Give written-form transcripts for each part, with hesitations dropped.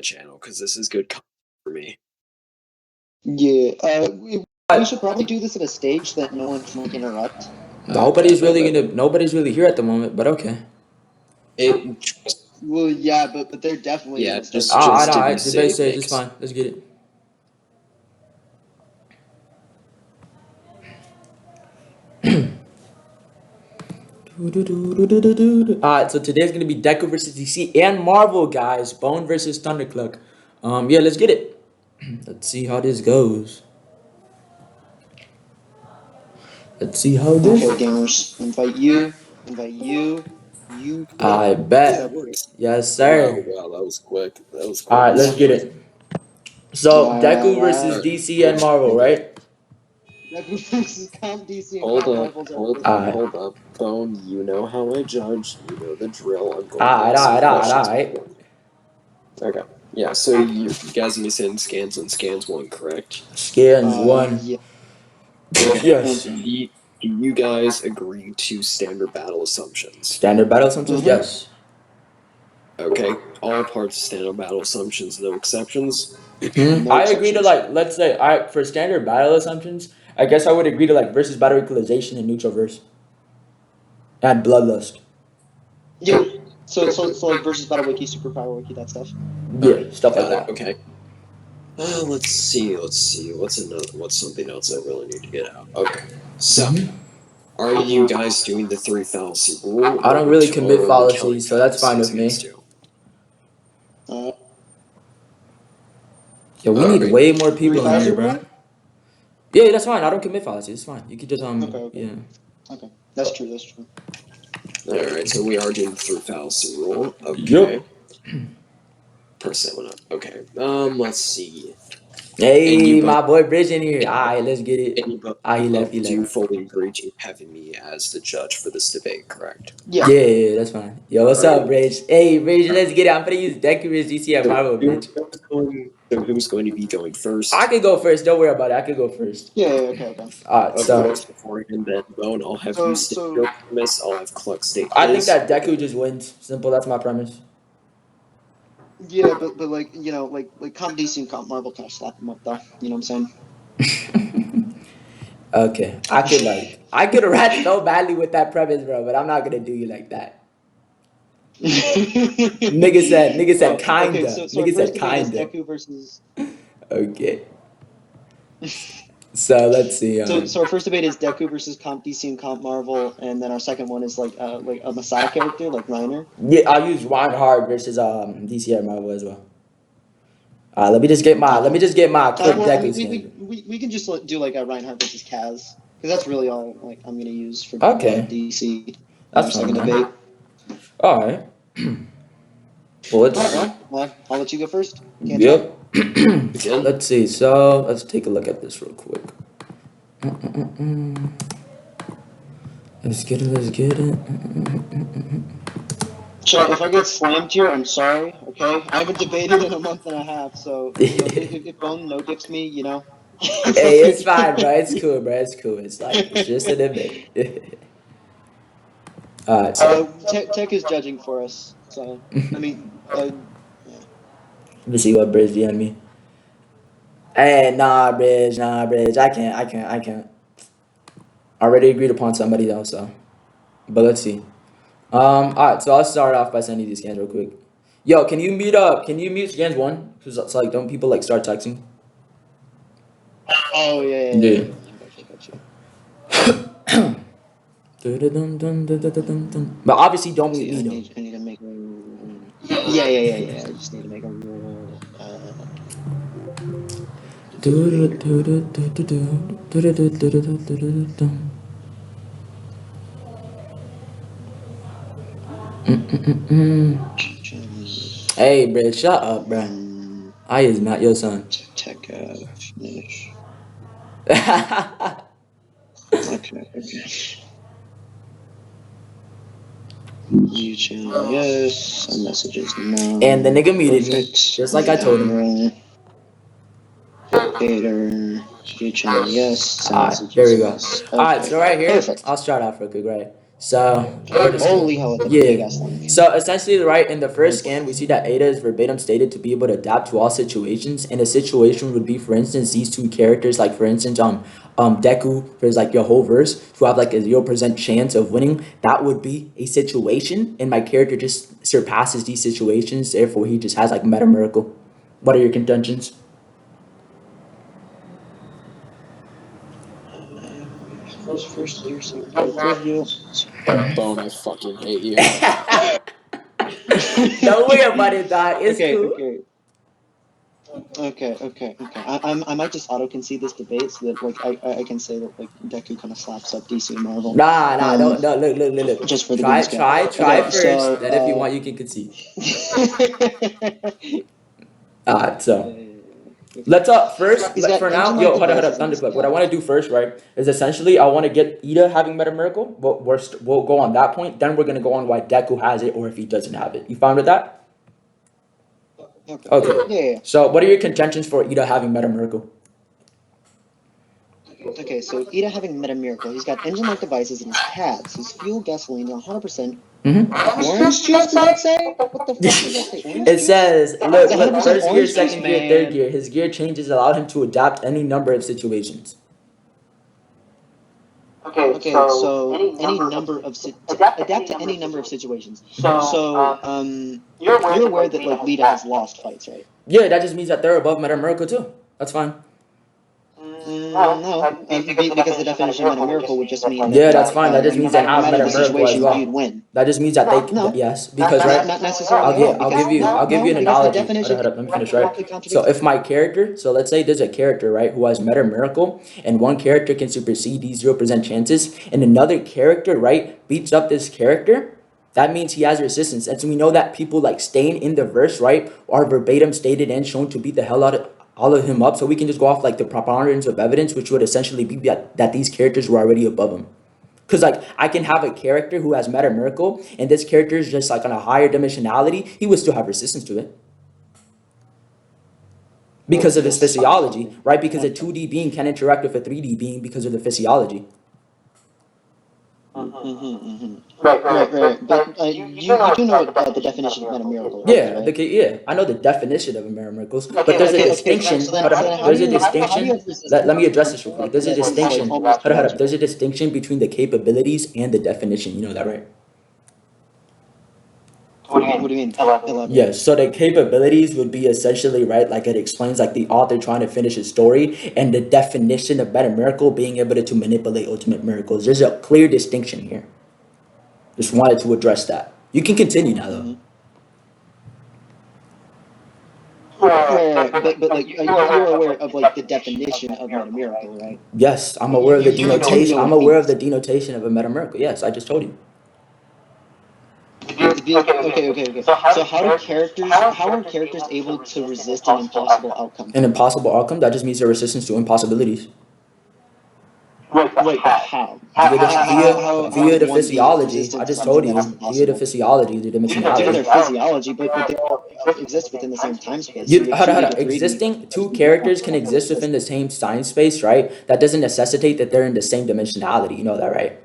channel because this is good content for me. Yeah, we should probably do this at a stage that no one can like interrupt. Nobody's really here at the moment, but okay. Well, yeah, but they're definitely Yeah, gonna start. just to be Debate safe. stage, it's fine. Let's get it. Alright, so today's gonna be Deku versus DC and Marvel, guys. Bone versus Thundercluck. Yeah, let's get it. Let's see how this goes. Let's see how this. Okay, gamers, invite you. I bet. Yes, sir. Wow, that was quick. Alright, let's get it. So Deku versus Alright. DC and Marvel, right? Deku versus Comp DC and Hold Comp up, Marvel's hold up. Bone, you know how I judge. You know the drill. I'm going Alright. Okay. Yeah, so you guys are saying scans 1, correct? Scans 1. Yeah. Yes. Do you guys agree to standard battle assumptions? Standard battle assumptions, yes. Okay. All parts of standard battle assumptions, no exceptions. No I agree to exceptions. let's say for standard battle assumptions, I guess I would agree to versus battle equalization and neutral verse. And bloodlust. Yeah. So like versus Battle Wiki, Superpower Wiki, that stuff. Yeah, stuff like that. Okay. Let's see. What's something else I really need to get out? Okay. So, are you guys doing the 3 fallacy rule? I don't really commit fallacies, so that's fine with me. Yeah, we need way more people in here, bro. Yeah, that's fine. I don't commit fallacies. It's fine. You could just Okay. yeah. Okay, that's true. All right, so we are doing the 3 fallacy rule. Okay. Yep. Persona. Okay. Let's see. Hey, my boy Bridge in here. Alright, let's get it. He left. Do you fully agree to having me as the judge for this debate, correct? Yeah, that's fine. Yo, what's up, Bridge? Hey, Bridge, let's get it. I'm gonna use Deku versus DC and Marvel, Bridge. So who's going to be going first? I could go first. Don't worry about it. I could go first. Yeah, okay. Alright, so before and then Bone, I'll have you state your premise. I'll have Cluck state. I think that Deku just wins. Simple. That's my premise. Yeah, but like Comp DC and Comp Marvel kind of slap them up though. You know what I'm saying? Okay, I could rap so badly with that premise, bro, but I'm not gonna do you like that. Nigga said kinda. Okay, so Nigga said kinda. Deku versus. Okay. So let's see. So our first debate is Deku versus Comp DC and Comp Marvel, and then our second one is like a Masada character, like Reiner. Yeah, I'll use Reinhardt versus DC and Marvel as well. Let me just get my quick Deku skin. We can just do like a Reinhardt versus Kaz, because that's really all like I'm gonna use for DC. That's our second fine, debate. All right. Well, I'll let you go first. Yep. Let's see. So let's take a look at this real quick. Let's get it. Chat, if I get slammed here, I'm sorry, okay? I haven't debated in a month and a half, so if Bone no-dicks me, you know. Hey, it's fine, bro. It's cool, bro. It's cool. It's just a debate. Alright, so Tech is judging for us, so I mean, Let me see what Bridge DM me. Hey, nah, Bridge. I can't. Already agreed upon somebody else, so. But let's see. Alright, so I'll start off by sending these scans real quick. Yo, can you mute scans 1? So don't people start texting? Oh yeah. But obviously don't mute me though. I need to make a Yeah. I just need to make a rule. Hey, bro, shut up, bro. I is not your son. Tech finish. Okay. You channel yes. Some messages no. And the nigga muted me, just like I told him. Hater. You channel yes. Alright, there we go. Alright, so right here, I'll start off real quick, right? So Holy hell, it's a big ass link. so essentially, right, in the first scan, we see that Ada is verbatim stated to be able to adapt to all situations. And a situation would be, for instance, these two characters, like for instance, Deku, for like your whole verse, to have like a 0% chance of winning. That would be a situation, and my character just surpasses these situations. Therefore, he just has like meta miracle. What are your contentions? First year, so preview. Bone, I fucking hate you. Don't worry about it, dog. It's Okay, cool. okay. I might just auto concede this debate so that like I can say that like Deku kind of slaps up DC and Marvel. Nah, don't look. Just for the Try goodness sake. okay, Okay, first. so, Then if you want, you can concede. So let's first He's got for now. engine Yo, like hold up, devices in his Thundercluck. What I want to do first, right, is essentially I want to get Ida having meta miracle. But we'll go on that point. Then we're gonna go on why Deku has it or if he doesn't have it. You fine with that? Okay. Yeah. So what are your contentions for Ida having meta miracle? Okay, so Ida having meta miracle. He's got engine-like devices in his tabs. His fuel gasoline 100%. Orange juice, does that say? What the fuck does that say? Orange It juice? says, look, 100% first gear, orange second juice, gear, man. third gear. His gear changes allow him to adapt any number of situations. Okay, so any number of adapt to any number of situations. So you're aware that like Lita has lost fights, right? Yeah, that just means that they're above meta miracle too. That's fine. No, because the definition of meta miracle would just mean that Yeah, that's fine. That just means they no have matter meta the miracle as situation, well. you'd win. That just means that they No, yes, because right. not necessarily. I'll give you an because analogy. the definition Hold up, let me finish, right? contradicts So if my character, so let's say there's a character, right, who has meta miracle, and one character can supersede these 0% chances, and another character, right, beats up this character, that means he has resistance. And so we know that people like staying in the verse, right, are verbatim stated and shown to beat the hell out of all of him up. So we can just go off like the preponderance of evidence, which would essentially be that these characters were already above him. Because like I can have a character who has meta miracle, and this character is just like on a higher dimensionality, he would still have resistance to it. Because of his physiology, right? Because a 2D being can interact with a 3D being because of the physiology. Right. But you do know what the definition of meta miracle is, Yeah, right? yeah. I know the definition of meta miracles, but there's a distinction. So then how There's do a you distinction. have resistance? Let me address this real quick. There's a That is, like, distinction. almost Hold up. magical. There's a distinction between the capabilities and the definition. You know that, right? What do you mean? Elaborate. Yes, so the capabilities would be essentially, right, like it explains like the author trying to finish his story, and the definition of meta miracle being able to manipulate ultimate miracles. There's a clear distinction here. Just wanted to address that. You can continue now though. Right. But like you're aware of like the definition of meta miracle, right? Yes, I'm aware of the You do denotation. know I'm it aware of means. the denotation of a meta miracle. Yes, I just told you. Okay. So how are characters able to resist an impossible outcome? An impossible outcome, that just means their resistance to impossibilities. Wait, how? Via the one physiology. resistant I to just something told that you. is Via the impossible? physiology, the Due to dimensionality. their physiology, but they all exist within the same time space. So Hold on. 2D to 3D. Existing two characters can exist within the same time space, right? That doesn't necessitate that they're in the same dimensionality. You know that, right?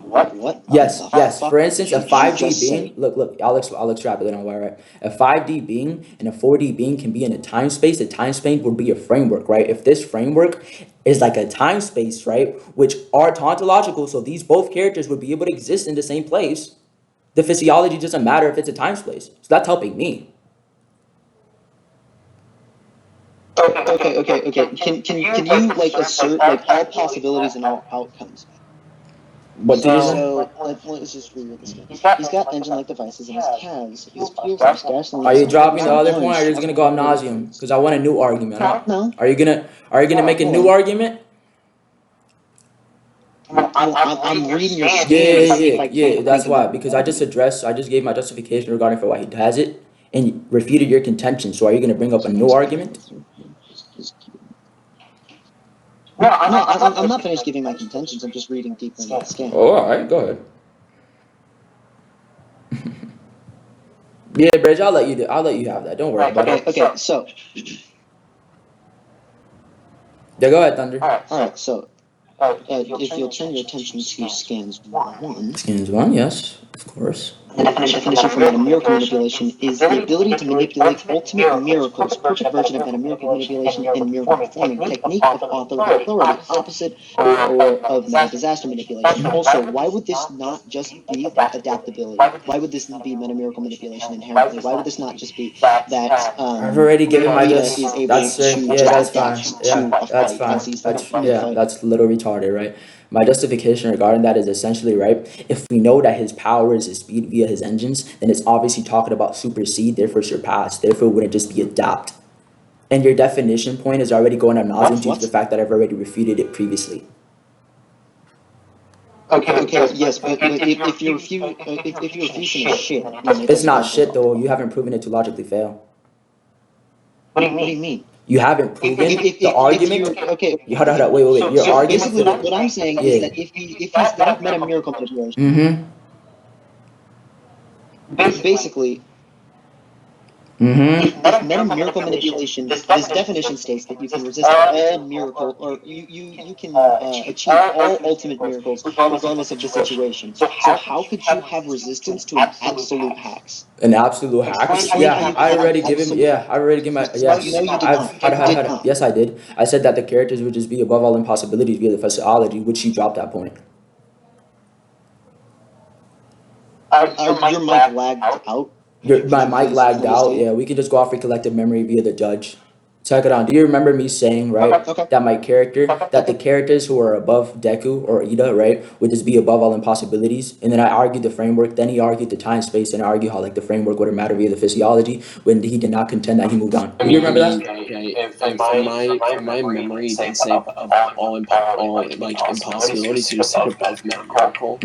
What? Yes. For instance, a Did you 5D just being, say? look, I'll extrapolate on why, right? A 5D being and a 4D being can be in a time space. The time space would be a framework, right? If this framework is like a time space, right, which are tautological, so these both characters would be able to exist in the same place. The physiology doesn't matter if it's a time space. So that's helping me. Okay. Can you like assert like all possibilities and all outcomes? What did you say? So let's just reread this again. He's got engine-like devices in his calves. His fuel source gasoline. Are you dropping the other Orange point, or are you just gonna go ad nauseum? Because I want a new argument. No. Are you gonna make a new argument? I'm reading your scan to see if I can't That's think why. of Because I just gave my justification regarding for why he has it, and refuted your contention. So are you gonna bring up a new argument? No, I'm not finished giving my contentions. I'm just reading deeper into the scan. Oh, all right, go ahead. Yeah, Bridge, I'll let you have that. Don't worry about it. Okay, so Yeah, go ahead, Thunder. all right, so if you'll turn your attention to scans 1. Scans 1, yes, of course. The definition for metamiracle manipulation is the ability to manipulate ultimate miracles, perfect version of metamiracle manipulation, and miracle performing technique of authority, opposite or of meta disaster manipulation. Also, why would this not just be adaptability? Why would this be metamiracle manipulation inherently? Why would this not just be that I've already given my Rita just. is able That's to yeah, just that's fine. adapt Yeah, to a that's fight fine. as he's That's in the yeah, fight? that's a little retarded, right? My justification regarding that is essentially right. If we know that his power is his speed via his engines, then it's obviously talking about supersede, therefore surpass. Therefore, it wouldn't just be adapt. And your definition point is already going ad nauseum due to the fact that I've already refuted it previously. Okay, yes, but if you're refusing is shit, then it It's doesn't not matter. shit though. You haven't proven it to logically fail. What do you mean? You haven't proven If the argument. Hold on, wait. Your So argument. basically, what I'm saying is that if he's not metamiracle manipulation, basically, if metamiracle manipulation, this definition states that you can resist all miracle, or you can achieve all ultimate miracles regardless of the situation. So how could you have resistance to an absolute hacks? An absolute hacks? Yeah, I already given. Yeah, I already given my. Yes, No, you did I've. not. You did not. Yes, I did. I said that the characters would just be above all impossibilities via the physiology, which she dropped that point. Your mic lagged out. My mic lagged out. Yeah, we can just go off your collective memory via the judge. Check it out. Do you remember me saying, right, that my character, that the characters who are above Deku or Ida, right, would just be above all impossibilities? And then I argued the framework, then he argued the time space, and I argued how, like, the framework wouldn't matter via the physiology when he did not contend that he moved on. Do you remember that? Okay, if my memory did say above all impossibilities, you said above miracle.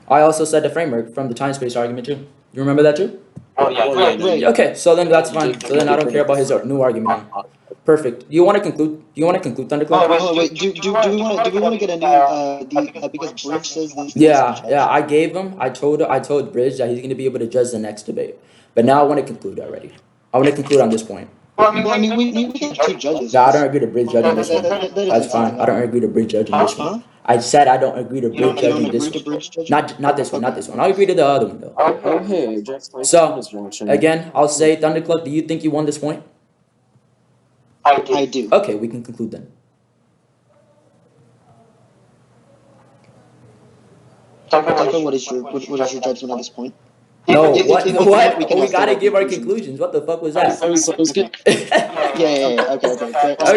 I also said the framework from the time space argument, too. You remember that, too? Right. Okay, so then that's fine. So then I don't care about his new argument now. Perfect. Do you want to conclude? Thundercluck? Oh wait, do we want to get a new because Bridge says this? Yeah. I gave him. I told Bridge that he's gonna be able to judge the next debate. But now I want to conclude already. I want to conclude on this point. Well, I mean, we have two judges. No, I don't agree to Bridge judging this one. That's fine. I don't agree to Bridge judging this one. I said I don't agree to Bridge judging this one. Not this one. Not this one. I'll agree to the other one though. Oh hey, Jack's So again, I'll say Thundercluck. Do you think you won this point? I do. Okay, we can conclude then. Tucker, what is your judgment on this point? No, what? We gotta give our conclusions. What the fuck was that? It was good. Yeah. Okay.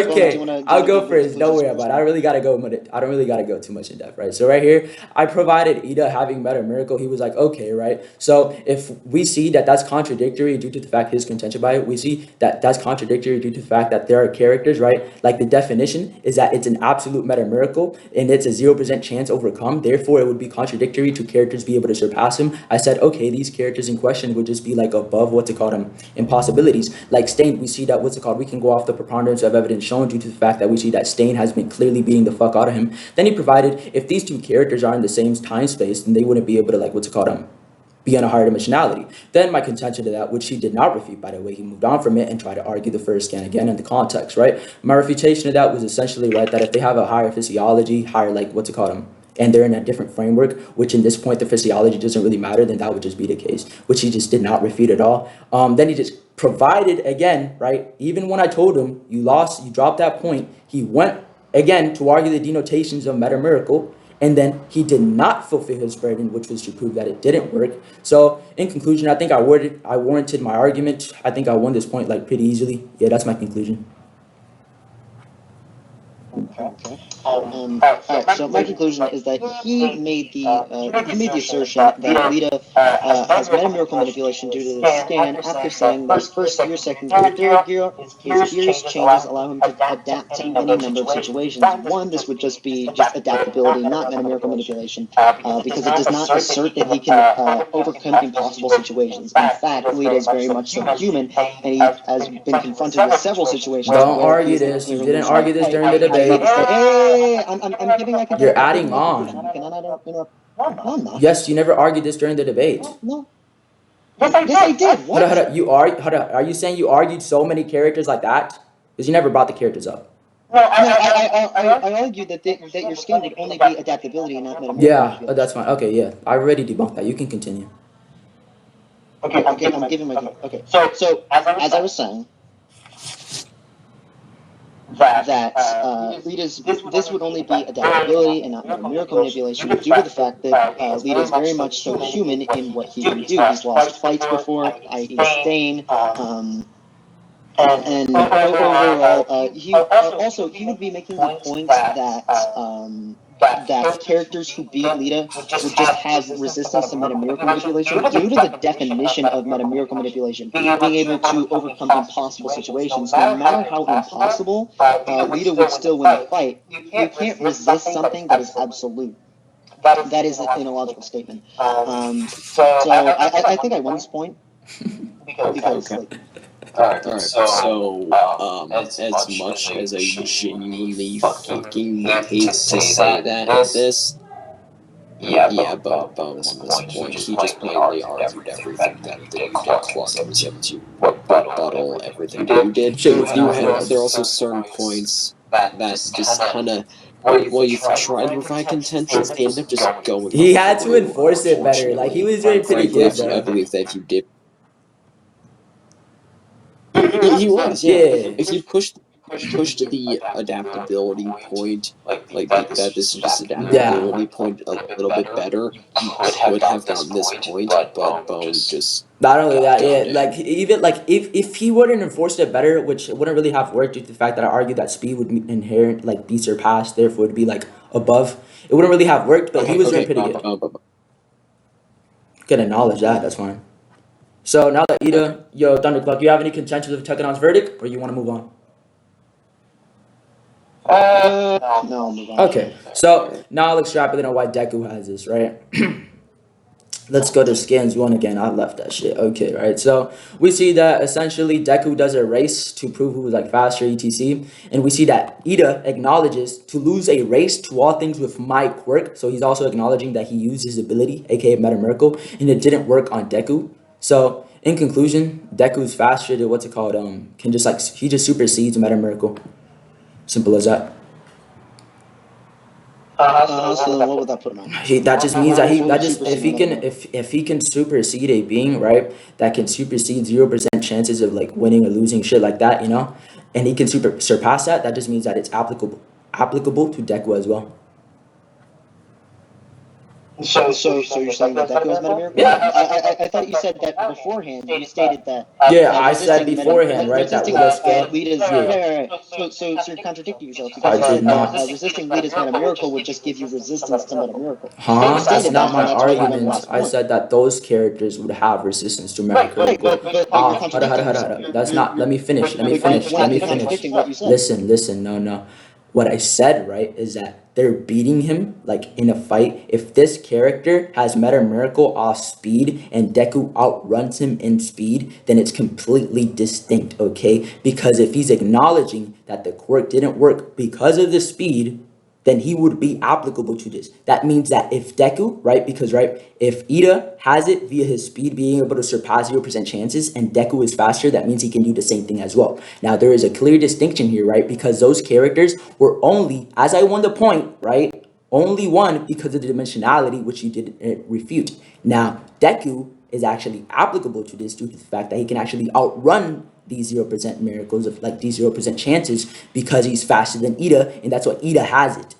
Okay, I'll go first. Don't worry about it. I really gotta go with it. I don't really gotta go too much in depth, right? So right here, I provided Ida having met a miracle. He was like, okay, right? So if we see that that's contradictory due to the fact his contention by it, we see that that's contradictory due to the fact that there are characters, right? Like the definition is that it's an absolute meta miracle and it's a 0% chance overcome. Therefore, it would be contradictory to characters be able to surpass him. I said, okay, these characters in question would just be like above impossibilities. Like Stain, we see that we can go off the preponderance of evidence shown due to the fact that we see that Stain has been clearly beating the fuck out of him. Then he provided if these two characters are in the same time space, then they wouldn't be able to be on a higher dimensionality. Then my contention to that, which he did not refute, by the way, he moved on from it and tried to argue the first scan again in the context, right? My refutation of that was essentially, right, that if they have a higher physiology, higher, and they're in a different framework, which in this point the physiology doesn't really matter, then that would just be the case, which he just did not refute at all. Then he just provided again, right? Even when I told him you lost, you dropped that point, he went again to argue the denotations of meta miracle, and then he did not fulfill his burden, which was to prove that it didn't work. So in conclusion, I think I warranted my argument. I think I won this point pretty easily. Yeah, that's my conclusion. Okay. Alright, so my conclusion is that he made the assertion that Lita has meta-miracle manipulation due to the scan after saying that his first gear, second gear, third gear, his gears changes allow him to adapt to any number of situations. One, this would just be adaptability, not meta-miracle manipulation, because it does not assert that he can overcome impossible situations. In fact, Lita is very much so human, and he has been confronted with several situations. Don't argue this. You didn't argue this during the debate. Hey, I'm giving my You're adding on. No, I'm not. Yes, you never argued this during the debate. No. Yes, I did. What? Hold on. Are you saying you argued so many characters like that? Because you never brought the characters up. No, I argued that that your skin would only be adaptability and not metamorpho Yeah, manipulation. that's fine. Okay, yeah, I already debunked that. You can continue. Okay, I'm giving my okay. So as I was saying, that Lita's this would only be adaptability and not miracle manipulation due to the fact that Lita is very much so human in what he can do. He's lost fights before, i.e. Stain, and overall, he also he would be making the point that characters who beat Lita would just have resistance to metamiracle manipulation due to the definition of metamiracle manipulation, being able to overcome impossible situations. No matter how impossible, Lita would still win the fight. You can't resist something that is absolute. That is an illogical statement. So I think I won this point because Okay. like. Alright, so, as much as I genuinely fucking hate to say this, yeah, Bones in this point, he just plainly argued everything that you did, clucking to rebuttal everything that you did. Shit was not There good. are also certain points that just kind of, while you've tried to provide contentions, they end up just going He had to through, enforce it better. Like he unfortunately. was doing pretty Frankly, good, I bro. believe that if you did. He was, yeah. Yeah. If you pushed the adaptability point, like that this is just Yeah. adaptability point a little bit better, you could have gotten this point, but Bone just Not only that, got yeah, it. like even like if he wouldn't enforce it better, which wouldn't really have worked due to the fact that I argued that speed would inherent like be surpassed, therefore would be like above. It wouldn't really have worked, but he was doing Okay, pretty good. Can acknowledge that. That's fine. So now that Ida, yo, Thundercluck, you have any contentions with Tekkenon's verdict, or you want to move on? No, I'll move on. Okay, so now I'll extrapolate on why Deku has this, right? Let's go to skins one again. I left that shit. Okay, right. So we see that essentially Deku does a race to prove who's like faster, etc. And we see that Ida acknowledges to lose a race to all things with my quirk. So he's also acknowledging that he used his ability, aka Meta Miracle, and it didn't work on Deku. So in conclusion, Deku's faster to what's it called? Can just like he just supersedes Meta Miracle. Simple as that. So then what would that put him on? That just means that What would if he supersede can Meta if he can supersede a being, right, that can supersede 0% chances of like winning or losing, shit like that, you know, and he can surpass that, that just means that it's applicable to Deku as well. So you're saying that Deku is Meta Miracle? Yeah. I thought you said that beforehand. You stated that. Yeah, I said beforehand, right, that resisting Lita's skill. Lita's. Yeah. Right. So you're contradicting yourself I because you did said not. that resisting Lita's Meta Miracle would just give you resistance to Meta Miracle. Huh? You That's stated not that, my and that's why you won argument. last I point. said that those characters would have resistance to Miracle. Right, but you're contradicting yourself. That's not. Let me finish. Let me You're finish. Let me flatly finish. contradicting what you said. Listen. No. What I said, right, is that they're beating him like in a fight. If this character has Meta Miracle off speed and Deku outruns him in speed, then it's completely distinct, okay? Because if he's acknowledging that the quirk didn't work because of the speed, then he would be applicable to this. That means that if Deku, right, because, right, if Ida has it via his speed being able to surpass 0% chances and Deku is faster, that means he can do the same thing as well. Now, there is a clear distinction here, right, because those characters were only, as I won the point, right, only won because of the dimensionality, which you did refute. Now, Deku is actually applicable to this due to the fact that he can actually outrun these 0% miracles of like these 0% chances because he's faster than Ida, and that's what Ida has it.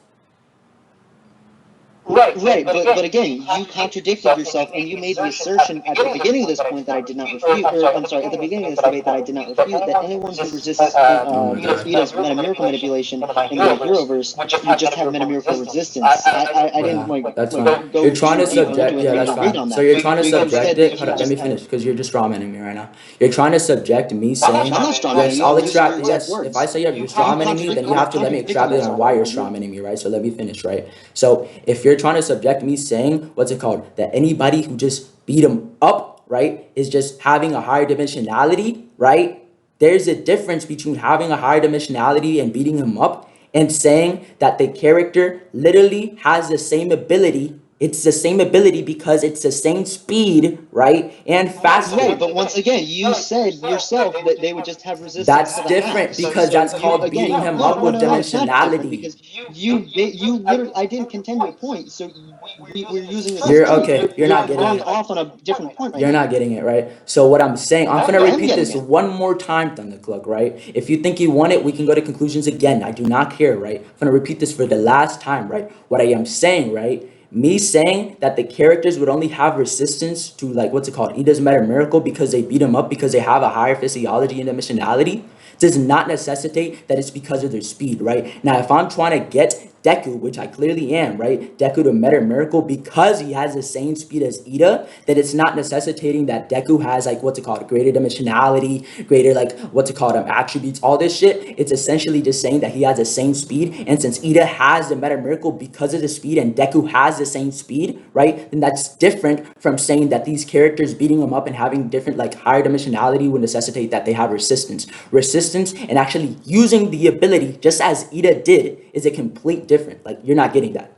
Right, but again, you contradicted yourself and you made the assertion at the beginning of this point that I did not refute, or I'm sorry, at the beginning of this debate that I did not refute, that anyone who resists Ida's Meta Miracle manipulation in the Heroverse would just have Meta Miracle resistance. I didn't like That's go fine. You're trying to too deep into subject. it Yeah, and that's agreed fine. on that. So you're trying to You subject said it. that Hold on, he let me just finish because you're just strawmanning me right now. You're trying to subject me saying. I'm not strawmanning Yes, you, I'll I'm using your extract. exact Yes, words. if I say you're strawmanning me, then you have to let me extrapolate on why you're strawmanning me, right? So let me finish, right? So if you're trying to subject me saying, what's it called? That anybody who just beat him up, right, is just having a higher dimensionality, right? There's a difference between having a higher dimensionality and beating him up and saying that the character literally has the same ability It's the same ability because it's the same speed, right? And faster. Right, but once again, you said yourself that they would just have resistance That's to the half. different because So that's you called again, beating him up no, with it's not different dimensionality. because you literally, I didn't contend your point. So we're using the same You're point. okay. You're not getting going it. off on a different point right You're now. not getting it, right? So what I'm saying, I'm gonna I am repeat getting this it. one more time, Thundercluck, right? If you think you want it, we can go to conclusions again. I do not care, right? I'm gonna repeat this for the last time, right? What I am saying, right? Me saying that the characters would only have resistance to like what's it called? It doesn't matter miracle because they beat him up because they have a higher physiology and dimensionality does not necessitate that it's because of their speed, right? Now, if I'm trying to get Deku, which I clearly am, right? Deku to Meta Miracle because he has the same speed as Ida, that it's not necessitating that Deku has like what's it called, greater dimensionality, greater like what's it called, attributes, all this shit. It's essentially just saying that he has the same speed, and since Ida has the Meta Miracle because of the speed, and Deku has the same speed, right? Then that's different from saying that these characters beating him up and having different like higher dimensionality would necessitate that they have resistance. Resistance and actually using the ability just as Ida did is a complete different. Like you're not getting that.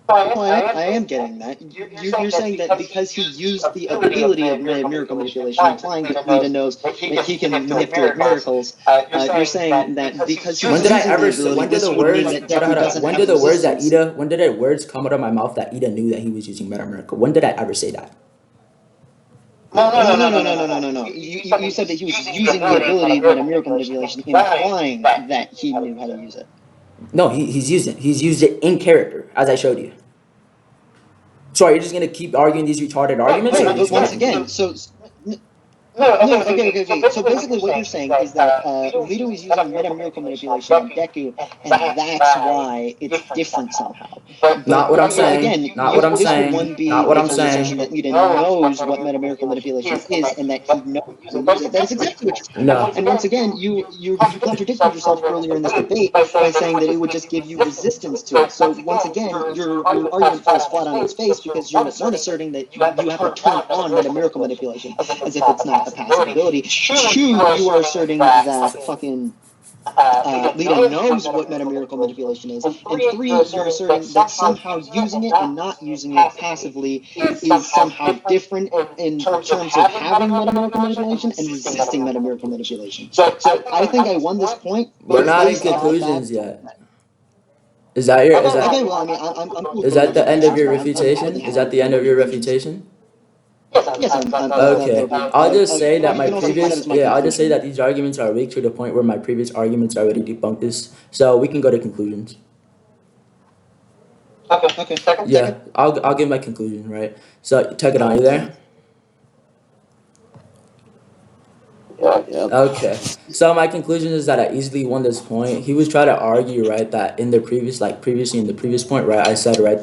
Well, I am getting that. You're saying that because he used the ability of miracle manipulation, implying that Ida knows that he can manipulate miracles. You're saying that because he was using the ability, this would mean that Deku doesn't when have did the words that resistance. Ida, when did the words come out of my mouth that Ida knew that he was using Meta Miracle? When did I ever say that? No. You said that he was using the ability of miracle manipulation, implying that he knew how to use it. No, he's used it in character, as I showed you. So are you just gonna keep arguing these retarded arguments? Right, Or but once again, okay. So basically, what you're saying is that Lito is using miracle manipulation on Deku, and that's why it's different somehow. Not what I'm saying. Again, Not what I'm this would saying. one be Not what the I'm full assertion saying. that Lito knows what miracle manipulation is, and that he knows how to use it. That is exactly what you're saying. No. And once again, you contradicted yourself earlier in this debate by saying that it would just give you resistance to it. So once again, your argument falls flat on its face because you're one asserting that you have to turn on miracle manipulation as if it's not a passive ability. Two, you are asserting that fucking Lita knows what miracle manipulation is, and three, you're asserting that somehow using it and not using it passively is somehow different in terms of having miracle manipulation and resisting miracle manipulation. So I think I won this point. We're not in Based off the conclusions fact. yet. Is that your? Is Okay, that? well, I mean, I'm cool Is with that the end of conclusions. your I'm more refutation? than Is happy that the to end go of to your conclusions. refutation? Yes, Okay, I'll just say that you my can also count it previous as my yeah, I'll just say conclusion. that these arguments are weak to the point where my previous arguments already debunked this. So we can go to conclusions. Okay. Yeah, I'll give my conclusion, right? So check it out. You there? Yep. Okay. So my conclusion is that I easily won this point. He was trying to argue, right, that in the previous, like previously in the previous point, right, I said, right,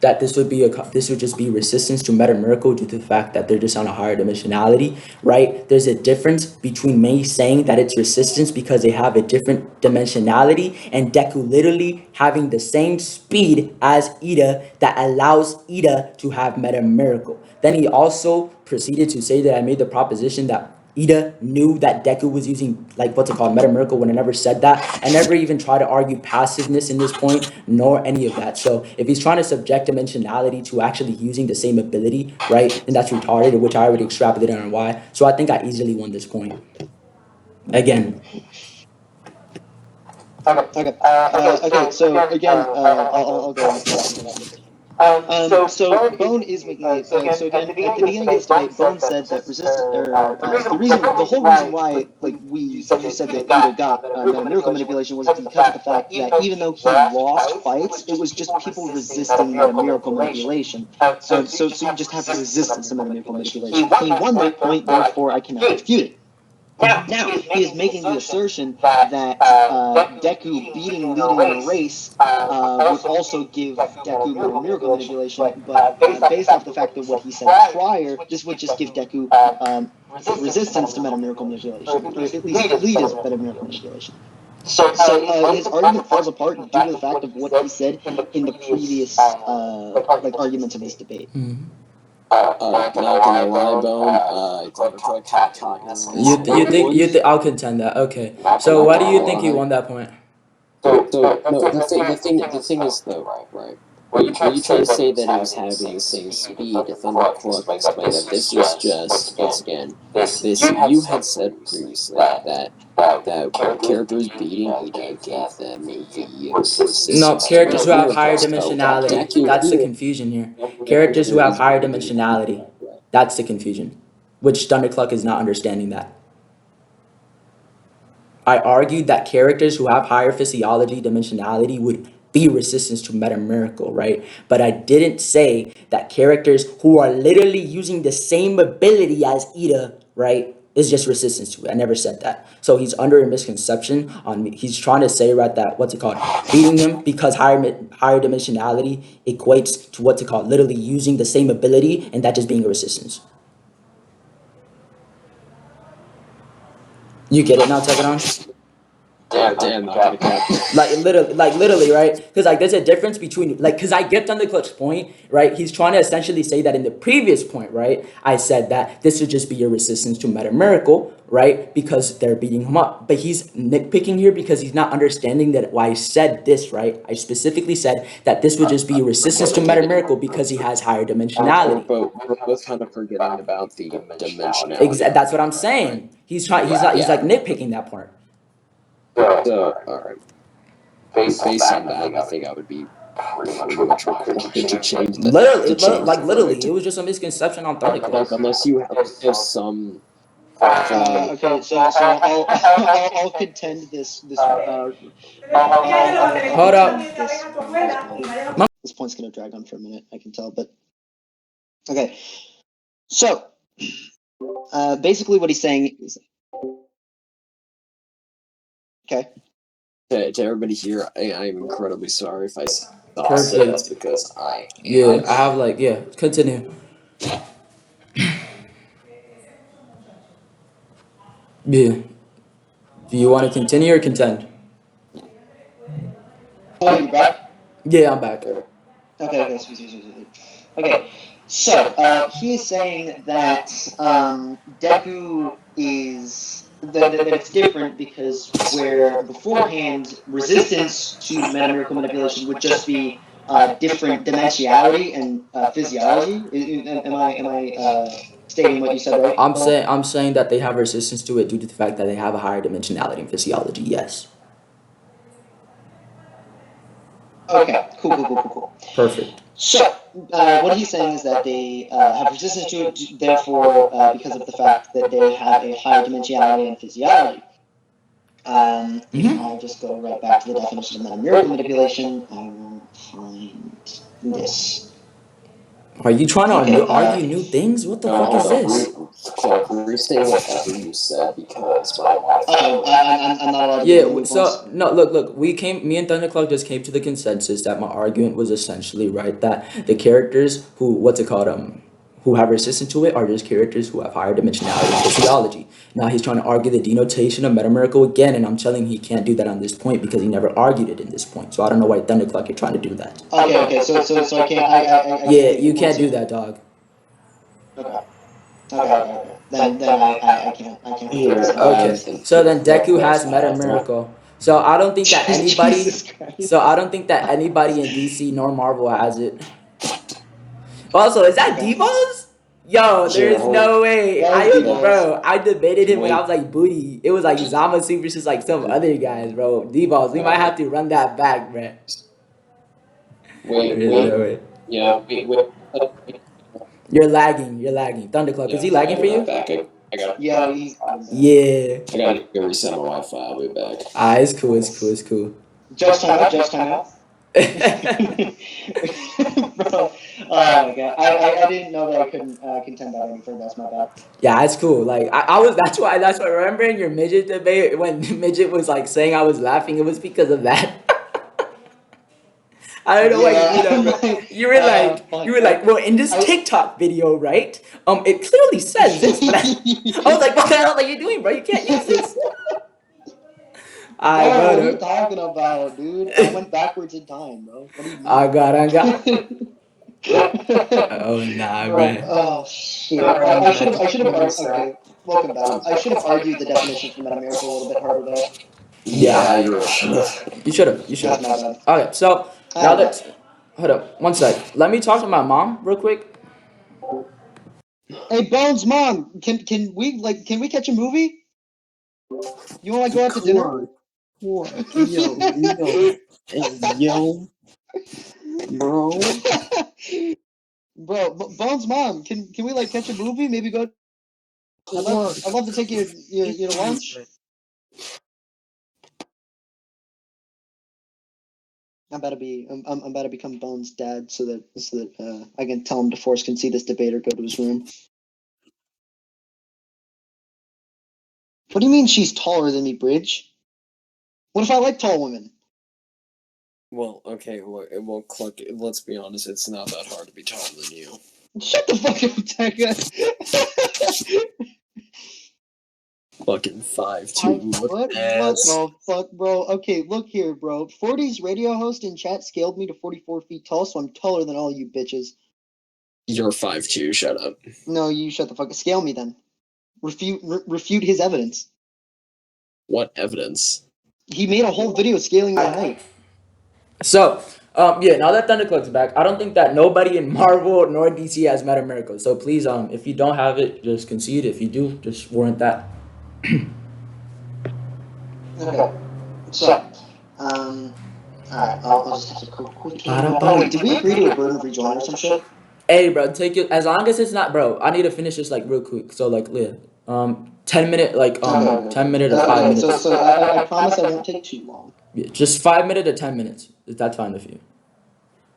that this would just be resistance to Meta Miracle due to the fact that they're just on a higher dimensionality, right? There's a difference between me saying that it's resistance because they have a different dimensionality and Deku literally having the same speed as Ida that allows Ida to have Meta Miracle. Then he also proceeded to say that I made the proposition that Ida knew that Deku was using like what's it called, Meta Miracle when I never said that. I never even tried to argue passiveness in this point, nor any of that. So if he's trying to subject dimensionality to actually using the same ability, right, then that's retarded, which I already extrapolated on why. So I think I easily won this point. Again. Okay. So again, I'll go into the conclusions. So Bone is making it. So again, at the beginning of this debate, Bone said that the whole reason why you said that Ida got miracle manipulation was because of the fact that even though he lost fights, it was just people resisting miracle manipulation. So you just have resistance to miracle manipulation. He won that point, therefore I cannot refute it. Now, he is making the assertion that Deku beating Lito in a race would also give Deku miracle manipulation, but based off the fact of what he said prior, this would just give Deku resistance to miracle manipulation, or at least lead as miracle manipulation. So his argument falls apart due to the fact of what he said in the previous arguments of this debate. Mm-hmm. Not gonna lie, Bone. Thundercluck had kind of You think I'll contend that. Okay. So why do you think he won that point? So no, the thing is though, right? Were you trying to say that it was having the same speed? Thundercluck explained that this was just once again this you had said previously that characters beating Ida gave them the resistance. No, characters who have higher So dimensionality. Deku That's the here, confusion here. Characters who have is higher beating dimensionality. That's the confusion. Which Thundercluck is not understanding that. I argued that characters who have higher physiology dimensionality would be resistance to Meta Miracle, right? But I didn't say that characters who are literally using the same ability as Ida, right, is just resistance to it. I never said that. So he's under a misconception on me. He's trying to say right that what's it called, beating him because higher dimensionality equates to what's it called, literally using the same ability and that just being a resistance. You get it now, take it on. Damn, not gonna cap. Literally, right? Because like there's a difference between because I get Thundercluck's point, right? He's trying to essentially say that in the previous point, right? I said that this would just be a resistance to Meta Miracle, right? Because they're beating him up. But he's nitpicking here because he's not understanding that why I said this, right? I specifically said that this would just be a resistance to Meta Miracle because he has higher dimensionality. But we're both kind of forgetting about the dimensionality. That's what I'm saying. He's like nitpicking that part. So, alright. Based on that, I think I would be pretty much required to change the Literally, it was just a misconception on Thundercluck. Unless you have some. Okay, so I'll contend this. Hold up. This point's gonna drag on for a minute, I can tell, but okay. So, basically, what he's saying is, okay. To everybody here, I'm incredibly sorry if I thought Perfect. that's because I. Yeah, I have continue. Yeah. Do you want to continue or contend? Oh, you back? Yeah, I'm back. Okay. Okay. So, he is saying that Deku that it's different because where beforehand resistance to Meta Miracle manipulation would just be different dimensionality and physiology. Am I stating what you said right? I'm saying that they have resistance to it due to the fact that they have a higher dimensionality and physiology. Yes. Okay. Cool. Perfect. So, what he's saying is that they have resistance to it, therefore, because of the fact that they have a higher dimensionality and physiology. I'll just go right back to the definition of meta-miracle manipulation. I will find this. Are you trying to argue new things? What the fuck is this? Restate whatever you said because my wife. I'm not allowed to. Yeah, so no, look, me and Thundercluck just came to the consensus that my argument was essentially right that the characters who who have resistance to it are just characters who have higher dimensionality and physiology. Now he's trying to argue the denotation of Meta Miracle again, and I'm telling him he can't do that on this point because he never argued it in this point. So I don't know why Thundercluck you're trying to do that. Okay, so I can't. Yeah, you can't do that, dog. Okay. Then I can't. Okay. So then Deku has Meta Miracle. So I don't think that anybody. So I don't think that anybody in DC nor Marvel has it. Also, is that Devo's? Yo, there's no way. I debated him when I was like booty. It was like Zama Super versus like some other guys, bro. Devo's. We might have to run that back, bro. Wait. Yeah, wait. You're lagging. Thundercluck, is he lagging for you? I got it. Yeah. Yeah. I gotta go reset my Wi-Fi. I'll be back. It's cool. Just time out. Bro, oh my god, I didn't know that I couldn't contend that any further. That's my bad. Yeah, it's cool. Like I was. That's why. Remembering your midget debate when midget was like saying I was laughing. It was because of that. I don't know why you did that. Bro. You were like, well, in this TikTok video, right? It clearly says this. But I was like, what the hell are you doing, bro? You can't use this. What are you talking about, dude? I went backwards in time, bro. What do you mean? I got. Oh nah, bro. Oh shit! I should have. Okay, welcome back. I should have argued the definition for Meta Miracle a little bit harder though. Yeah. you're You should have. You should That's have. my bad. Okay, so now that hold up, one sec. Let me talk to my mom real quick. Hey, Bones' mom, can we catch a movie? You want to go out to dinner? yo, bro. Bro, Bones' mom, can we like catch a movie? Maybe go. I'd love to take you to lunch. I'm about to become Bones' dad so that I can tell him DeForest can see this debate or go to his room. What do you mean she's taller than me, Bridge? What if I like tall women? Well, okay, well, Cluck, let's be honest, it's not that hard to be taller than you. Shut the fuck up, Tekka. Fucking 5'2", What ass. the fuck, bro? Okay, look here, bro. 40's radio host in chat scaled me to 44 feet tall, so I'm taller than all you bitches. You're 5'2", shut up. No, you shut the fuck up. Scale me then. Refute his evidence. What evidence? He made a whole video scaling my height. So, yeah, now that Thundercluck's back, I don't think that nobody in Marvel nor DC has met a miracle. So please, if you don't have it, just concede. If you do, just warrant that. Okay. So, alright, I'll just take a quick. Oh, wait, did we agree to a burden of rejoin or some shit? Hey, bro, take it as long as it's not, bro. I need to finish this like real quick. So like, yeah, 10 minute, like 10 minute or 5 minutes. So I promise I won't take too long. Yeah, just 5 minutes to 10 minutes. If that's fine with you.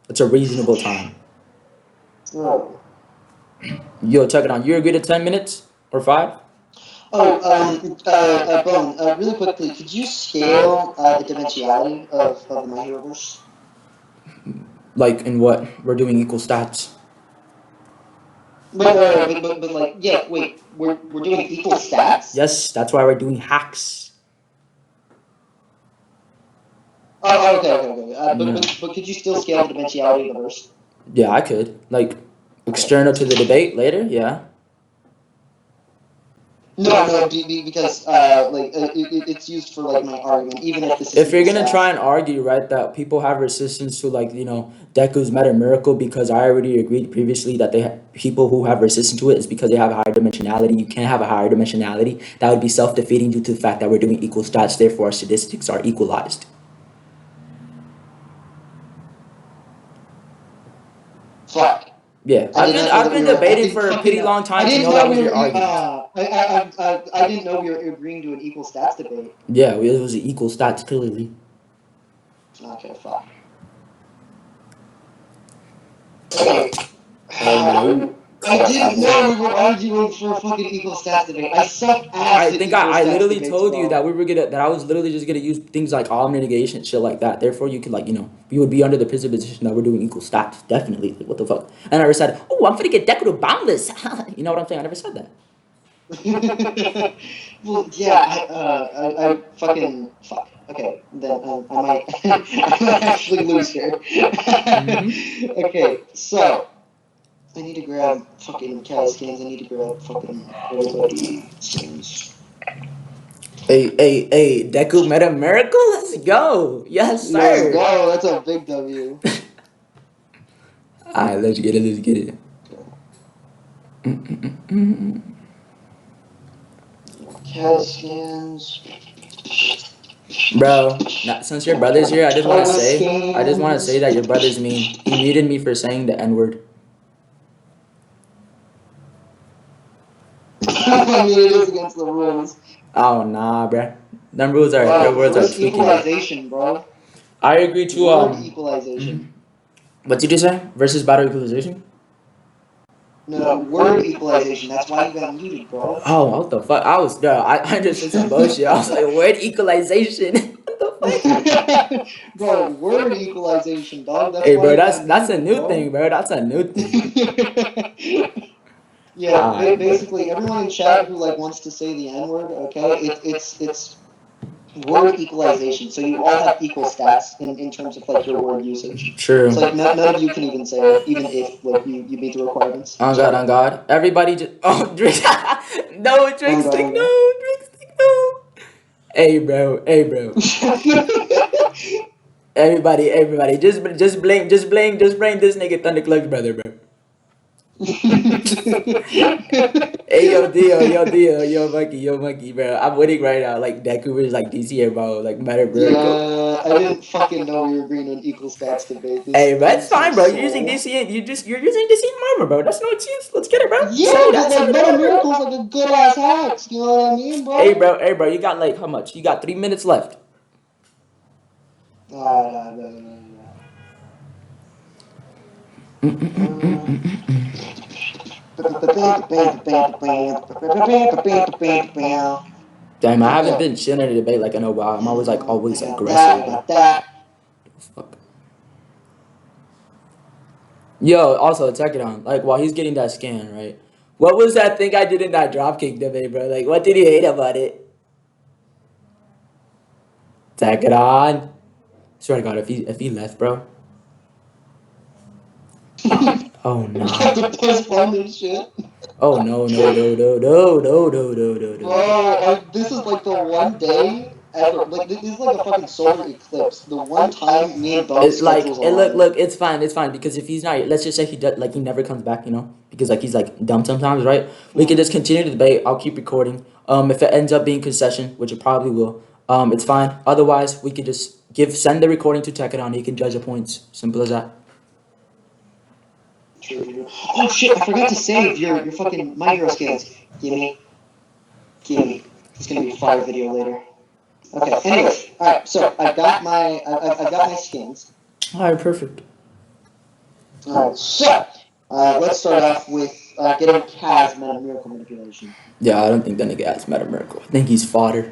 It's a reasonable time. Oh. Yo, check it out. You agree to 10 minutes or 5? Bone, really quickly, could you scale the dimensionality of the My Heroverse? Like in what? We're doing equal stats. But like, yeah, wait, we're doing equal stats? Yes, that's why we're doing hacks. Oh, okay. But could you still scale the dimensionality of the verse? Yeah, I could. Like, external to the debate later, yeah. No, because it's used for like my argument, even if this is. If you're gonna try and argue, right, that people have resistance to like Deku's meta miracle, because I already agreed previously that people who have resistance to it is because they have a higher dimensionality. You can't have a higher dimensionality. That would be self-defeating due to the fact that we're doing equal stats. Therefore, our statistics are equalized. Fuck. Yeah, I've been debating for a pretty long time to know that was your argument. I didn't know we were agreeing to an equal stats debate. Yeah, it was an equal stats clearly. Okay, fuck. Okay. I didn't know we were arguing for a fucking equal stats debate. I suck ass. I think I literally told you that I was literally just gonna use things like all mitigation, shit like that. Therefore, you could we would be under the position that we're doing equal stats. Definitely, like, what the fuck? I never said, oh, I'm gonna get Deku to boundless. You know what I'm saying? I never said that. Well, yeah, I fucking fuck. Okay, then I might actually lose here. Okay, so. I need to grab fucking cat skins. I need to grab fucking everybody skins. Hey, Deku made a miracle? Let's go. Yes, sir. Let's go. That's a big W. Alright, let's get it. Cat skins. Bro, since your brother's here, I just want to say that your brother's mean. He muted me for saying the N-word. I mean, it is against the rules. Oh nah, bro. Them rules are words are tweaking. Equalization, bro. I agree to equalization. What did you say? Versus battle equalization? No, word equalization. That's why you got muted, bro. Oh, what the fuck? I just said some bullshit. I was like, word equalization. What the fuck? Bro, word equalization, dog. Hey, bro, that's a new thing, bro. That's a new thing. Yeah, basically everyone in chat who wants to say the N-word, okay, it's word equalization. So you all have equal stats in terms of your word usage. True. So none of you can even say it, even if you meet the requirements. On God. Everybody just drink. No, drink stick, no. Hey, bro. Hey, bro. Everybody, just blame this nigga Thundercluck brother, bro. Hey, yo, monkey, bro. I'm winning right now. Like Deku is like DC, bro. Like matter miracle. Yeah, I didn't fucking know we were agreeing on equal stats debate. Hey, This bro, it's pains my fine, bro. You're using soul. DC, and you're using DC and armor, bro. That's no excuse. Let's get it, bro. Yeah, but like Meta Miracle's like a good ass hacks. You know what I mean, bro? Hey, bro. You got like how much? You got 3 minutes left. Alright, Damn, I haven't been chilling in a debate like in a while. I'm always like always I got aggressive. that, got that. Fuck. Yo, also check it on. Like while he's getting that scan, right? What was that thing I did in that dropkick debate, bro? Like what did you hate about it? Check it on. Swear to God, if he left, bro. Oh no. We have to postpone this shit. Oh no. Bro, this is like the one day ever. Like this is like a fucking solar eclipse. The one time me and Bones It's like schedules it align. look it's fine because if he's not, let's just say he does, like he never comes back, you know, because like he's like dumb sometimes, right? We can just continue the debate. I'll keep recording. If it ends up being concession, which it probably will, it's fine. Otherwise, we could just send the recording to Tekadon. He can judge the points. Simple as that. True. Oh shit! I forgot to save your fucking My Hero skins. Gimme. It's gonna be a fire video later. Okay. Anyway, all right. So I've got my skins. All right, perfect. All right. So let's start off with getting Kaz Meta Miracle Manipulation. Yeah, I don't think that nigga has Meta Miracle. I think he's fodder.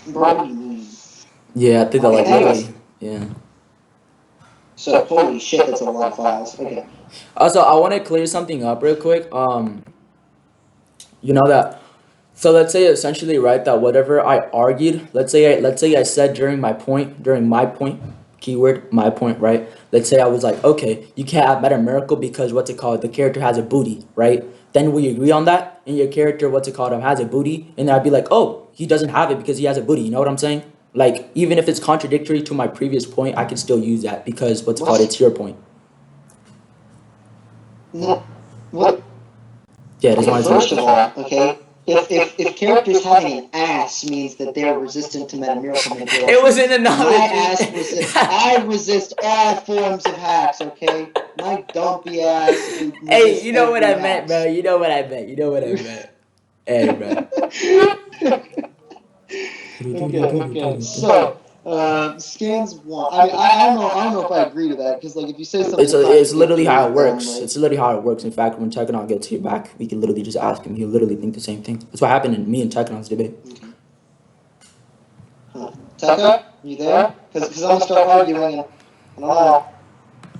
Bro, what do you mean? Yeah, I think that like Anyways. literally. Yeah. So holy shit, that's a lot of files. Okay. Also, I want to clear something up real quick. You know that. So let's say essentially, right, that whatever I argued, let's say I said during my point, keyword my point, right? Let's say I was like, okay, you can't have Meta Miracle because what's it called? The character has a booty, right? Then we agree on that, and your character, what's it called, has a booty, and I'd be like, oh, he doesn't have it because he has a booty. You know what I'm saying? Like even if it's contradictory to my previous point, I can still use that because what's it called? It's your point. No. What? Yeah, that's Okay, first of all, okay, if characters having an ass means that they're resistant to Meta Miracle Manipulation, It was an analogy. my ass resists. I resist all forms of hacks. Okay, my dumpy ass. Hey, you know what I every meant, bro. hacks. You know what I meant. Hey, bro. Okay. So, skins one. I mean, I don't know if I agree to that because, like, if you say something, It's literally how it works. Like, It's literally how it works. In fact, when Teknon gets here back, we can literally just ask him. He'll literally think the same thing. That's what happened in me and Teknon's debate. Okay. Tekka, you there? Because I'm gonna start arguing, and I don't know.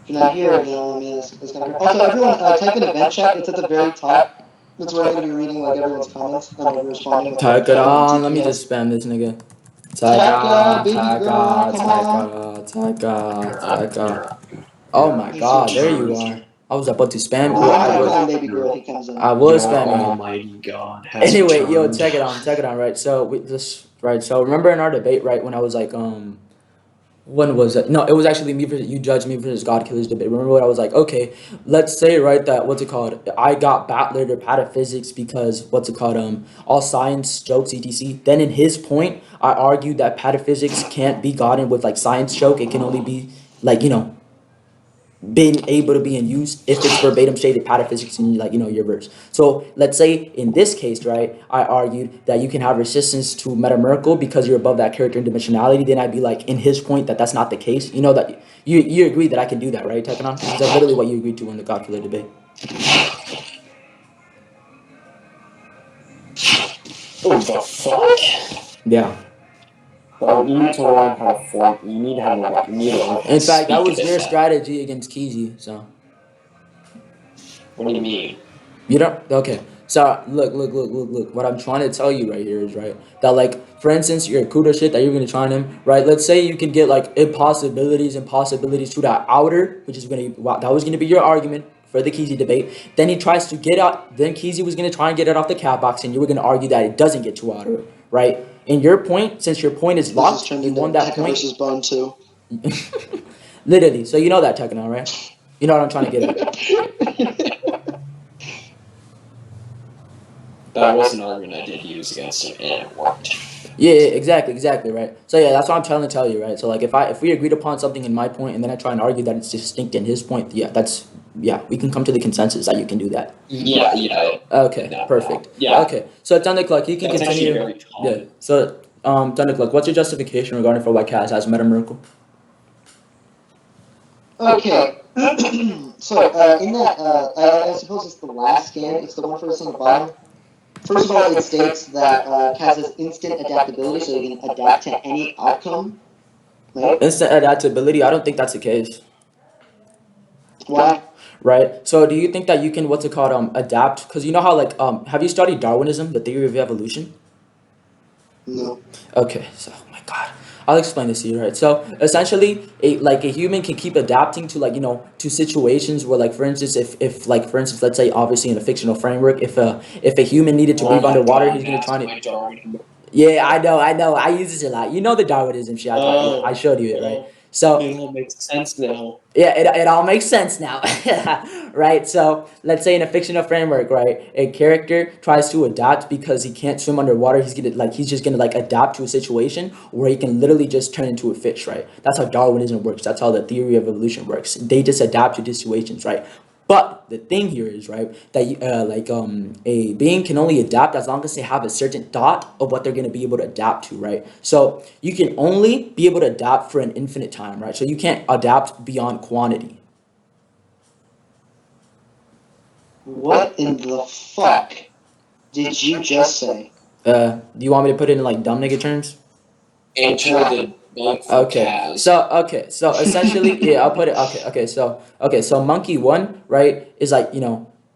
If you're not here, you know, I mean, it's gonna. Also, everyone, type in event chat. It's at the very top. That's where I'm gonna be reading like everyone's comments and like responding. Teknon, let me just spam this nigga. Tekka, baby girl, come on. Tekka. Oh my God, there you are. I was about to spam. Baby girl, he comes in. I was spamming. Almighty God. Anyway, yo, check it on, right? So so remember in our debate, right, when I was like, when was it? No, it was actually me versus you judge me versus God Killers debate. Remember what I was like, okay, let's say, right, that what's it called? I got battlered or pataphysics because what's it called? All science jokes, etc. Then in his point, I argued that pataphysics can't be gotten with like science joke. It can only be like, you know, being able to be in use if it's verbatim stated pataphysics in like, you know, your verse. So let's say in this case, right, I argued that you can have resistance to Meta Miracle because you're above that character in dimensionality. Then I'd be like, in his point, that that's not the case. You know that you agree that I can do that, right, Teknon? That's literally what you agreed to in the Godkiller debate. Oh, the fuck? Yeah. Well, you need to learn how to form. You need to learn how to In fact, that was speak your this strategy against Kizzy. So. What do you mean? You don't? Okay. So look. What I'm trying to tell you right here is right that like for instance your Kudo shit that you're gonna try on him, right? Let's say you can get like impossibilities to that outer, which is gonna that was gonna be your argument for the Keezy debate. Then he tries to get out. Then Keezy was gonna try and get it off the cat box, and you were gonna argue that it doesn't get you out of it, right? And your point, since your point is locked, you won that point. Versus Bone 2. Literally. So you know that Techno, right? You know what I'm trying to get at. That was an argument I did use against him, and it worked. Yeah, exactly, right. So yeah, that's what I'm trying to tell you, right? So like, if we agreed upon something in my point, and then I try and argue that it's distinct in his point, we can come to the consensus that you can do that. Yeah. Okay, No, perfect. Yeah. Okay, so Thundercluck, you can That's actually continue. very common. Yeah. So Thundercluck, what's your justification regarding for why Kaz has Meta Miracle? Okay. So, in that, I suppose it's the last scan. It's the one first on the bottom. First of all, it states that Kaz has instant adaptability, so he can adapt to any outcome. Right? Instant adaptability. I don't think that's the case. Why? Right. So do you think that you can adapt? Because you know how have you studied Darwinism, the theory of evolution? No. Okay. So oh my God, I'll explain this to you. Right. So essentially, a human can keep adapting to to situations where for instance if let's say obviously in a fictional framework if a human needed to breathe underwater, he's gonna try to. Yeah, I know. I use this a lot. You know the Darwinism shit. I showed you it, right? So it all makes sense now. yeah, it all makes sense now, right? So let's say in a fictional framework, right, a character tries to adapt because he can't swim underwater. He's just gonna adapt to a situation where he can literally just turn into a fish, right? That's how Darwinism works. That's how the theory of evolution works. They just adapt to situations, right? But the thing here is, right, that a being can only adapt as long as they have a certain thought of what they're going to be able to adapt to, right? So you can only be able to adapt for an infinite time, right? So you can't adapt beyond quantity. What in the fuck did you just say? Do you want me to put it in dumb nigga terms? Enter the bank for Okay. Kaz. So essentially, yeah, I'll put it. So monkey one, right, is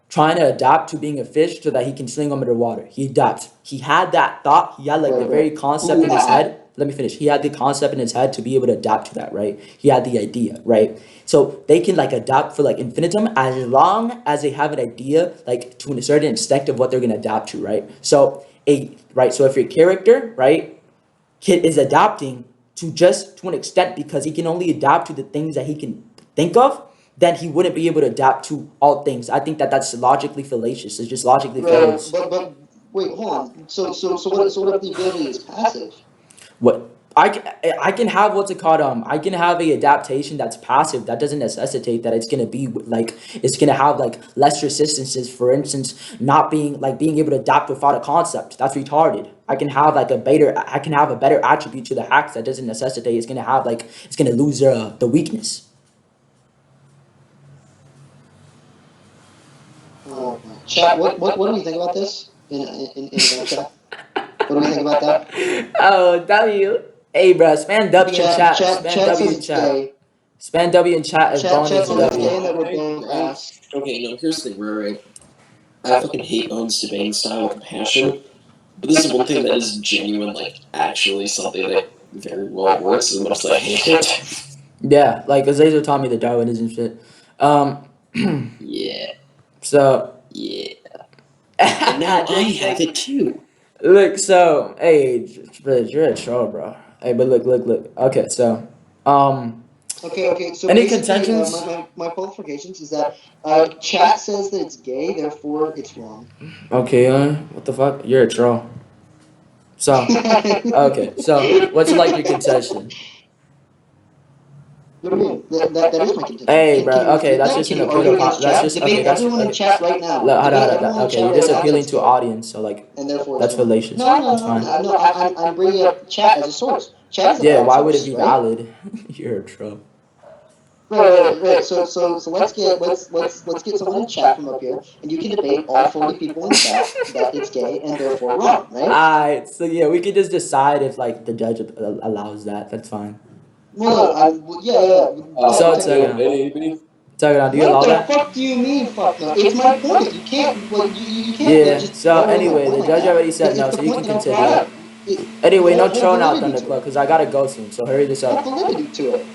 trying to adapt to being a fish so that he can swim underwater. He adapts. He had that thought. He had the very concept in his head. Let me finish. He had the concept in his head to be able to adapt to that, right? He had the idea, right? So they can adapt for infinitum as long as they have an idea to a certain extent of what they're gonna adapt to, right? So if your character, right, kid is adapting to an extent because he can only adapt to the things that he can think of, then he wouldn't be able to adapt to all things. I think that's logically fallacious. It's just logically fallacious. But wait, hold on. So what if the ability is passive? What I can have what's it called? I can have a adaptation that's passive. That doesn't necessitate that it's gonna be it's gonna have less resistances. For instance, not being being able to adapt without a concept. That's retarded. I can have a better attribute to the hacks that doesn't necessitate it's gonna have it's gonna lose the weakness. Chat, what do you think about this? In chat? What do we think about that? Oh, W. Hey, bro, spam W in chat. Spam W in says chat. gay. Spam W in chat as Chat bonus says it's gay W. and that we're both ass. Okay, no, here's the thing, right? I fucking hate Owen's debating style with passion, but this is one thing that is genuine, actually something that very well works as much as I hate it. Yeah, Azazel taught me the Darwinism shit. Yeah. So. Yeah. And now I have it too. Look, so, hey, you're a troll, bro. Hey, but look. Okay, so, Okay. So any contentions? My qualifications is that chat says that it's gay, therefore it's wrong. Okay, what the fuck? You're a troll. So, okay, so what's your contention? What do you mean? That is my contention. Hey, bro. Okay, that's just an appeal. That's just okay. That's everyone in chat right now. Okay, you're just appealing to audience, so and therefore that's fallacious. No, That's fine. I'm bringing up chat as a source. Chat is yeah, why would source, it be right? valid? You're a troll. Right. So let's get someone in chat from up here, and you can debate all 40 people in chat that it's gay and therefore wrong, right? Alright, so yeah, we could just decide if the judge allows that. That's fine. No, yeah. So Tagadan, do you allow that? What the fuck do you mean, fuck no? It's my point. You can't, you can't Yeah. just. So anyway, the judge already said no, so you can continue. Anyway, no troll now, Thundercluck, because I gotta go soon. So hurry this up. Validity to it.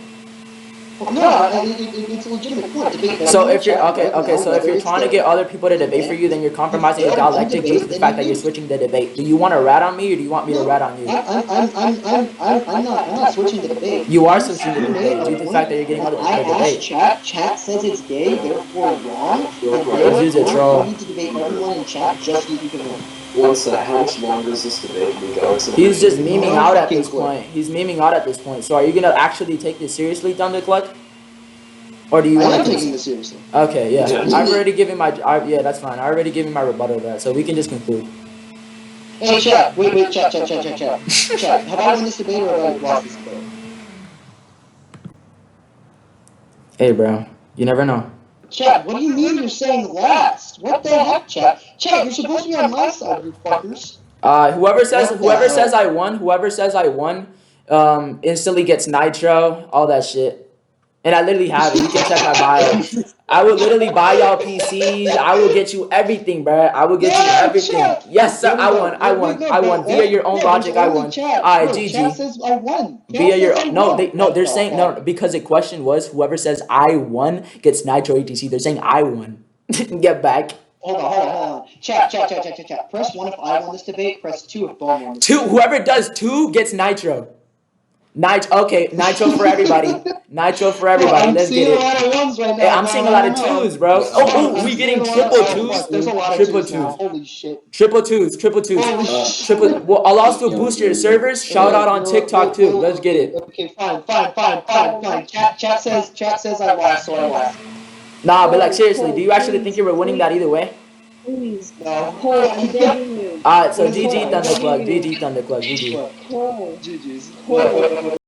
It's a legitimate point. Debate. So if you're so if you're trying to get other people to debate for you, then you're compromising the dialectic due to the fact that you're switching the debate. Do you want to rat on me, or do you want me to rat on you? I'm not switching the debate. You are switching the debate due to the fact that you're getting other people to debate. Chat says it's gay, therefore wrong. Use a troll. You need to debate everyone in chat just so you can win. One sec, how much longer is this debate going to go? He's just memeing out at this point. He's memeing out at this point. So are you gonna actually take this seriously, Thundercluck? Or do you want to take this seriously? Okay, yeah. I've already given my yeah, that's fine. I already given my rebuttal to that, so we can just conclude. Hey, chat. Wait, chat. Chat. Have I won this debate or have I lost this debate? Hey, bro. You never know. Chat, what do you mean you're saying last? What the heck, chat? Chat, you're supposed to be on my side, you fuckers. Whoever says I won, instantly gets nitro, all that shit. And I literally have it. You can check my bio. I will literally buy y'all PCs. I will get you everything, bro. I will get you everything. Chat. Yes, sir. I won. Via your own logic, I won. Alright, GG. Chat says I won. Via your they're saying no because the question was whoever says I won gets nitro etc. They're saying I won. Get back. Hold on. Chat. Press 1 if I won this debate. Press 2 if Bone won this debate. Whoever does 2 gets nitro. Okay, nitro for everybody. Nitro for everybody. Let's get it. Hey, I'm seeing a lot of 2s, bro. Oh, we getting triple 2s. There's a lot of triple 2s. Holy shit. Triple 2s. Well, I'll also boost your servers. Shout out on TikTok too. Let's get it. Okay, fine. Chat says I lost, so I lost. Nah, but like seriously, do you actually think you were winning that either way? Please. No. I'm begging you. Alright, so GG Thundercluck. GG Thundercluck. GG. GG's.